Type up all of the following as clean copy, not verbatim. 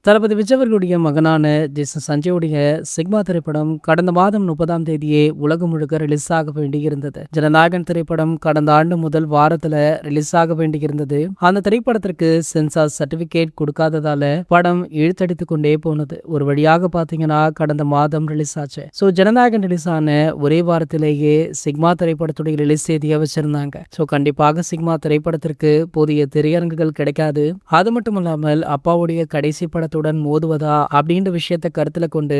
தளபதி விஜய் அவர்களுடைய மகனான சஞ்சயோடைய சிக்மா திரைப்படம் கடந்த மாதம் 30ஆம் தேதியே உலகம் முழுக்க ரிலீஸ் ஆக வேண்டியிருந்தது. ஜனநாயகன் திரைப்படம் கடந்த ஆண்டு முதல் வாரத்துல ரிலீஸ் ஆக வேண்டியிருந்தது. அந்த திரைப்படத்திற்கு சென்சார் சர்டிபிகேட் கொடுக்காததால படம் இழுத்தடித்து கொண்டே போனது. ஒரு வழியாக பாத்தீங்கன்னா கடந்த மாதம் ரிலீஸ் ஆச்சு. ஜனநாயகன் ரிலீஸ் ஆன ஒரே வாரத்திலேயே சிக்மா திரைப்படத்துடைய ரிலீஸ் தேதியை வச்சிருந்தாங்க. கண்டிப்பாக சிக்மா திரைப்படத்திற்கு போதிய திரையரங்குகள் கிடைக்காது. அது மட்டும் இல்லாமல் அப்பாவுடைய கடைசி படத்துடன் மோதுவதா அப்படின்ற விஷயத்தை கருத்துல கொண்டு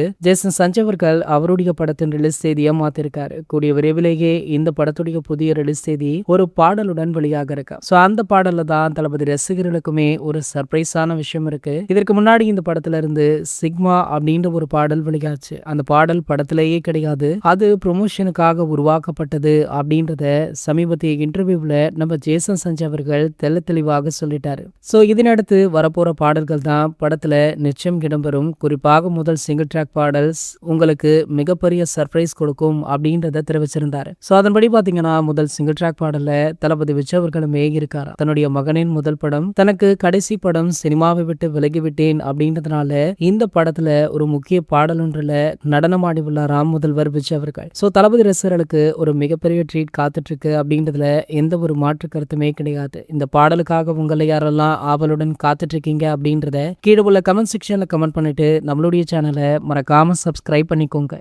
சஞ்சய் அவர்கள் அவருடைய படத்தின் ரிலீஸ் தேதியை மாத்திருக்காரு. கூடிய விரைவிலேயே இந்த படத்துடைய புதிய ரிலீஸ் தேதி ஒரு பாடலுடன் வெளியாக இருக்கு. அந்த பாடல்ல தான் தளபதி ரசிகர்களுக்குமே ஒரு சர்ப்ரைஸான விஷயம் இருக்கு. இதற்கு முன்னாடி இந்த படத்துல இருந்து சிக்மா அப்படின்ற ஒரு பாடல் வெளியாச்சு. அந்த பாடல் படத்திலேயே கிடையாது, அது ப்ரொமோஷனுக்காக உருவாக்கப்பட்டது அப்படின்றத சமீபத்திய இன்டர்வியூல நம்ம சஞ்சய் அவர்கள் தெல்ல தெளிவாக சொல்லிட்டாரு. இதனடுத்து வரப்போற பாடல்கள் தான் படத்துல நிச்சயம் இடம்பெறும். குறிப்பாக முதல் சிங்கிள் ட்ராக் பாடல்ஸ் உங்களுக்கு மிகப்பெரிய சர்ப்ரைஸ் கொடுக்கும் அப்படின்றத தெரிவிச்சிருந்தாரு. அதன்படி பாத்தீங்கன்னா முதல் சிங்கிள் ட்ராக் பாடல்ல தளபதி விஜய் அவர்களுமே இருக்காரு. தன்னுடைய மகனின் முதல் படம், தனக்கு கடைசி படம், சினிமாவை விட்டு விலகிவிட்டேன் அப்படின்றதுனால இந்த படத்துல ஒரு முக்கிய பாடல் ஒன்றுல நடனமாடி உள்ளாராம் முதல்வர் விஜய் அவர்கள். தளபதி ரசிகர்களுக்கு ஒரு மிகப்பெரிய ட்ரீட் காத்துட்டு இருக்கு அப்படின்றதுல எந்த ஒரு மாற்று கருத்துமே கிடையாது. இந்த பாடலுக்காக உங்களை யாரெல்லாம் ஆவலுடன் காத்துட்டு இருக்கீங்க அப்படின்றத கீழே உள்ள கமெண்ட் செக்ஷன்ல கமெண்ட் பண்ணிட்டு நம்மளுடைய சேனலை மறக்காம சப்ஸ்கிரைப் பண்ணிக்கோங்க.